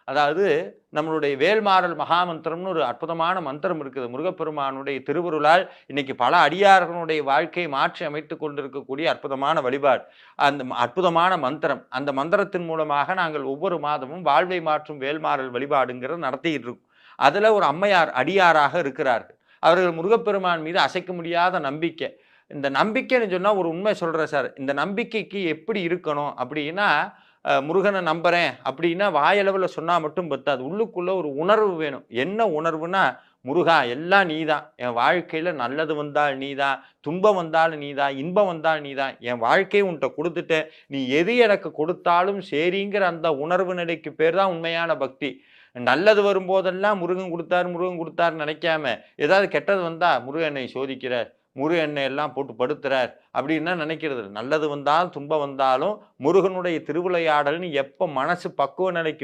அதாவது நம்மளுடைய வேல்மாறல் மகாமந்திரம்னு ஒரு அற்புதமான மந்திரம் இருக்குது. முருகப்பெருமானுடைய திருவருளால் இன்னைக்கு பல அடியார்களுடைய வாழ்க்கையை மாற்றி அமைத்துக் கொண்டிருக்கக்கூடிய அற்புதமான வழிபாடு. அந்த அற்புதமான மந்திரம். அந்த மந்திரத்தின் மூலமாக நாங்கள் ஒவ்வொரு மாதமும் வாழ்வை மாற்றும் வேல்மாறல் வழிபாடுங்கிறத நடத்திக்கிட்டு இருக்கோம். அதுல ஒரு அம்மையார் அடியாராக இருக்கிறார்கள். அவர்கள் முருகப்பெருமான் மீது அசைக்க முடியாத நம்பிக்கை. இந்த நம்பிக்கைன்னு சொன்னா ஒரு உண்மை சொல்றேன் சார். இந்த நம்பிக்கைக்கு எப்படி இருக்கணும் அப்படின்னா, முருகனை நம்புறேன் அப்படின்னா வாயளவுல சொன்னா மட்டும் பத்தாது. உள்ளுக்குள்ள ஒரு உணர்வு வேணும். என்ன உணர்வுன்னா, முருகா எல்லாம் நீதான். என் வாழ்க்கையில நல்லது வந்தால் நீதான், துன்பம் வந்தாலும் நீதான், இன்பம் வந்தால் நீதான். என் வாழ்க்கைய உன்ட்ட குடுத்துட்டேன். நீ எது எனக்கு கொடுத்தாலும் சரிங்கிற அந்த உணர்வு நிலைக்கு பேர் தான் உண்மையான பக்தி. நல்லது வரும்போதெல்லாம் முருகன் குடுத்தார், முருகன் குடுத்தார்ன்னு நினைக்காம, ஏதாவது கெட்டது வந்தா முருகன் என்னை சோதிக்கிறார். முருகன் என்னை எல்லாம் போட்டு படுத்துறார் அப்படின்னு தான் நினைக்கிறது. நல்லது வந்தாலும், துன்பம் வந்தாலும் முருகனுடைய திருவிளையாடல்ன்னு எப்ப மனசு பக்குவ நிலைக்கு